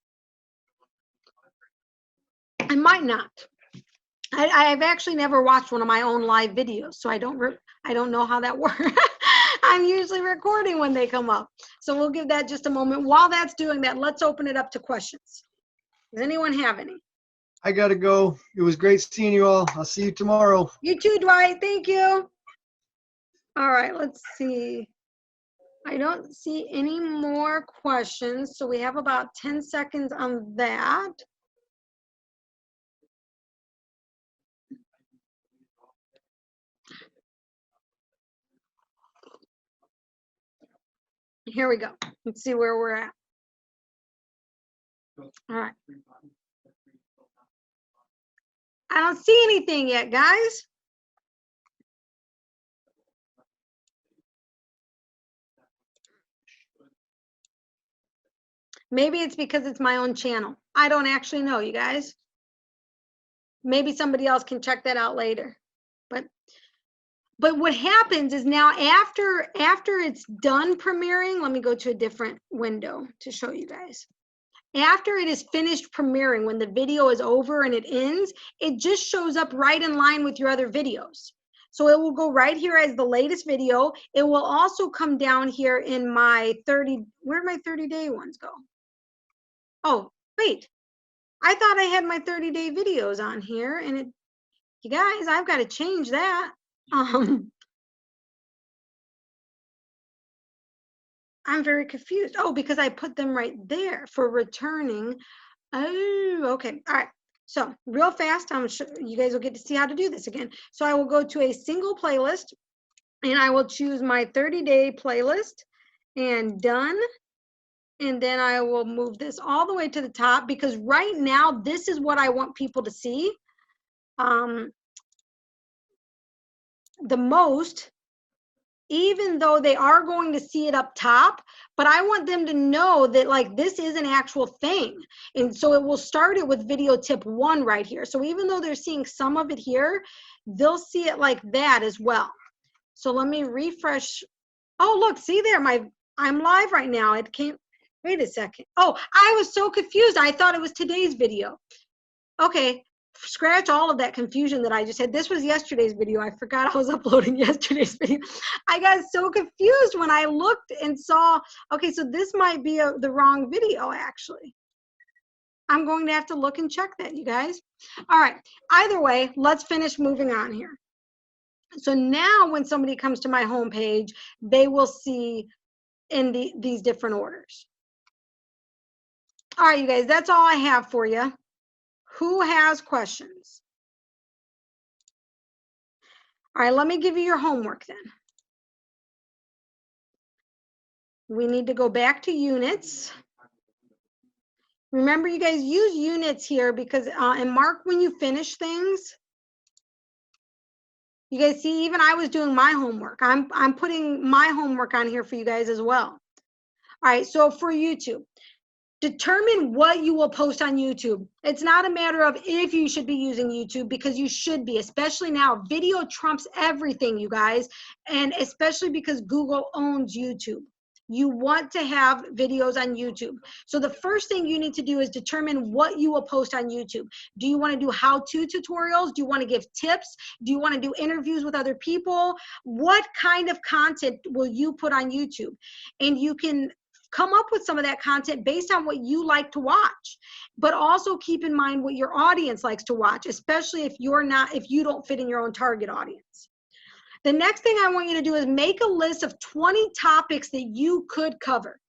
I might not. I've actually never watched one of my own live videos, so I don't know how that works. I'm usually recording when they come up. So we'll give that just a moment. While that's doing that, let's open it up to questions. Does anyone have any? I gotta go. It was great seeing you all. I'll see you tomorrow. You too, Dwight. Thank you. All right, let's see. I don't see any more questions, so we have about 10 seconds on that. Here we go. Let's see where we're at. All right. I don't see anything yet, guys. Maybe it's because it's my own channel. I don't actually know, you guys. Maybe somebody else can check that out later. But what happens is now after it's done premiering, let me go to a different window to show you guys. After it is finished premiering, when the video is over and it ends, it just shows up right in line with your other videos. So it will go right here as the latest video. It will also come down here in my 30, where'd my 30-day ones go? Oh, wait. I thought I had my 30-day videos on here, and it, you guys, I've got to change that. I'm very confused. Oh, because I put them right there for returning. Oh, okay. All right. So real fast, I'm sure you guys will get to see how to do this again. So I will go to a single playlist and I will choose my 30-day playlist and done. And then I will move this all the way to the top because right now, this is what I want people to see the most, even though they are going to see it up top, but I want them to know that like this is an actual thing. And so it will start it with video tip 1 right here. So even though they're seeing some of it here, they'll see it like that as well. So let me refresh. Oh, look, see there, I'm live right now. It came, wait a second. Oh, I was so confused. I thought it was today's video. Okay. Scratch all of that confusion that I just had. This was yesterday's video. I forgot I was uploading yesterday's video. I got so confused when I looked and saw, okay, so this might be the wrong video actually. I'm going to have to look and check that, you guys. All right, either way, let's finish moving on here. So now when somebody comes to my homepage, they will see in these different orders. All right, you guys, that's all I have for you. Who has questions? All right, let me give you your homework then. We need to go back to units. Remember, you guys use units here because, and mark when you finish things. You guys see, even I was doing my homework. I'm putting my homework on here for you guys as well. All right, so for YouTube, determine what you will post on YouTube. It's not a matter of if you should be using YouTube, because you should be, especially now. Video trumps everything, you guys, and especially because Google owns YouTube. You want to have videos on YouTube. So the first thing you need to do is determine what you will post on YouTube. Do you want to do how-to tutorials? Do you want to give tips? Do you want to do interviews with other people? What kind of content will you put on YouTube? And you can come up with some of that content based on what you like to watch, but also keep in mind what your audience likes to watch, especially if you don't fit in your own target audience. The next thing I want you to do is make a list of 20 topics that you could cover.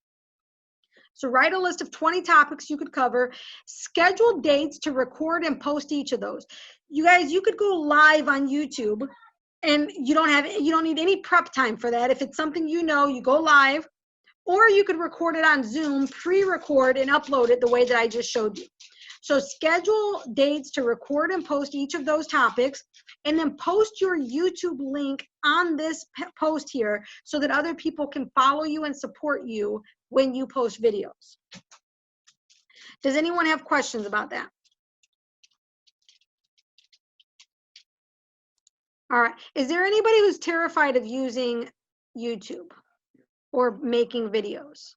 So write a list of 20 topics you could cover, schedule dates to record and post each of those. You guys, you could go live on YouTube and you don't need any prep time for that. If it's something you know, you go live. Or you could record it on Zoom, pre-record and upload it the way that I just showed you. So schedule dates to record and post each of those topics, and then post your YouTube link on this post here so that other people can follow you and support you when you post videos. Does anyone have questions about that? All right. Is there anybody who's terrified of using YouTube or making videos?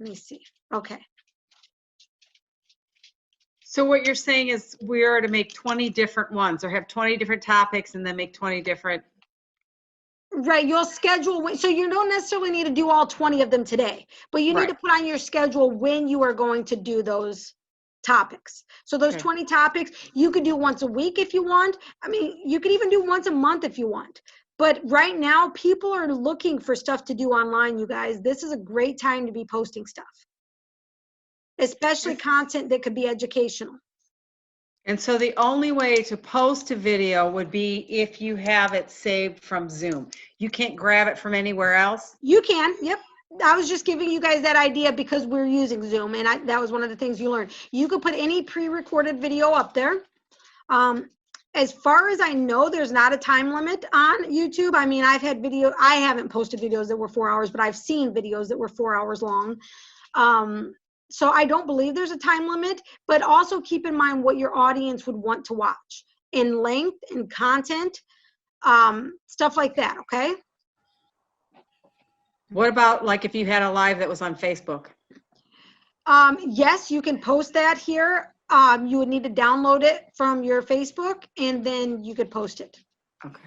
Let me see. Okay. So what you're saying is we are to make 20 different ones, or have 20 different topics and then make 20 different. Right, you'll schedule, so you don't necessarily need to do all 20 of them today, but you need to put on your schedule when you are going to do those topics. So those 20 topics, you could do once a week if you want. I mean, you could even do once a month if you want. But right now, people are looking for stuff to do online, you guys. This is a great time to be posting stuff, especially content that could be educational. And so the only way to post a video would be if you have it saved from Zoom. You can't grab it from anywhere else? You can, yep. I was just giving you guys that idea because we're using Zoom, and that was one of the things you learned. You could put any pre-recorded video up there. As far as I know, there's not a time limit on YouTube. I mean, I haven't posted videos that were 4 hours, but I've seen videos that were 4 hours long. So I don't believe there's a time limit, but also keep in mind what your audience would want to watch in length and content, stuff like that, okay? What about like if you had a live that was on Facebook? Yes, you can post that here. You would need to download it from your Facebook and then you could post it. Okay.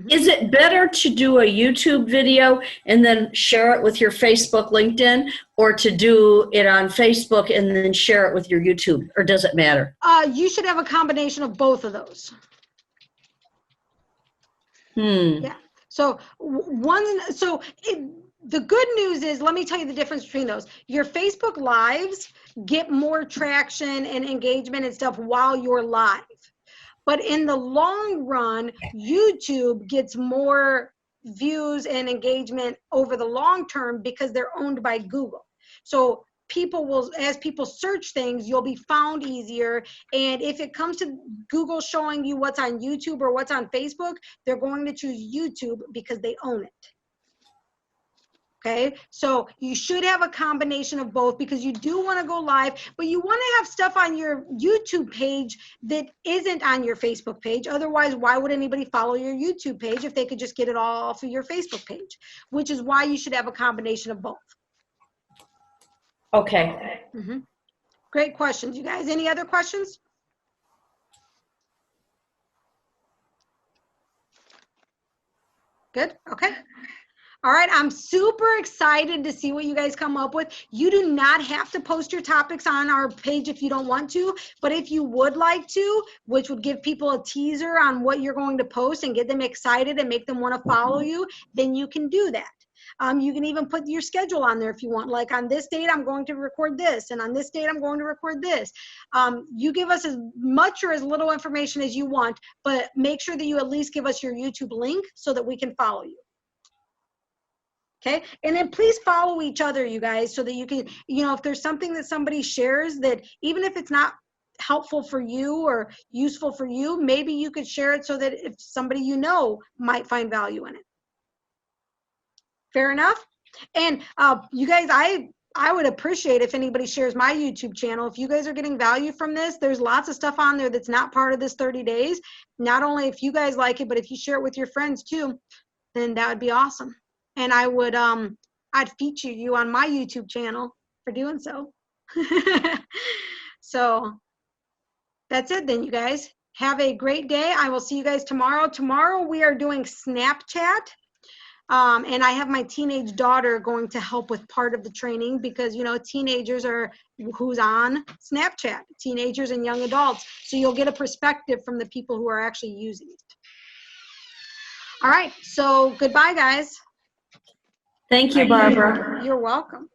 Is it better to do a YouTube video and then share it with your Facebook, LinkedIn, or to do it on Facebook and then share it with your YouTube, or does it matter? You should have a combination of both of those. Yeah. So the good news is, let me tell you the difference between those. Your Facebook Lives get more traction and engagement and stuff while you're live. But in the long run, YouTube gets more views and engagement over the long term because they're owned by Google. So people will, as people search things, you'll be found easier. And if it comes to Google showing you what's on YouTube or what's on Facebook, they're going to choose YouTube because they own it. Okay, so you should have a combination of both because you do want to go live, but you want to have stuff on your YouTube page that isn't on your Facebook page. Otherwise, why would anybody follow your YouTube page if they could just get it all off of your Facebook page? Which is why you should have a combination of both. Okay. Great questions, you guys. Any other questions? Good, okay. All right, I'm super excited to see what you guys come up with. You do not have to post your topics on our page if you don't want to, but if you would like to, which would give people a teaser on what you're going to post and get them excited and make them want to follow you, then you can do that. You can even put your schedule on there if you want, like on this date, I'm going to record this, and on this date, I'm going to record this. You give us as much or as little information as you want, but make sure that you at least give us your YouTube link so that we can follow you. Okay, and then please follow each other, you guys, so that you can, if there's something that somebody shares that even if it's not helpful for you or useful for you, maybe you could share it so that if somebody you know might find value in it. Fair enough? And you guys, I would appreciate if anybody shares my YouTube channel. If you guys are getting value from this, there's lots of stuff on there that's not part of this 30 days. Not only if you guys like it, but if you share it with your friends too, then that would be awesome. And I would, I'd feature you on my YouTube channel for doing so. So that's it then, you guys. Have a great day. I will see you guys tomorrow. Tomorrow we are doing Snapchat. And I have my teenage daughter going to help with part of the training because, teenagers are who's on Snapchat, teenagers and young adults. So you'll get a perspective from the people who are actually using it. All right. So goodbye, guys. Thank you, Barbara. You're welcome.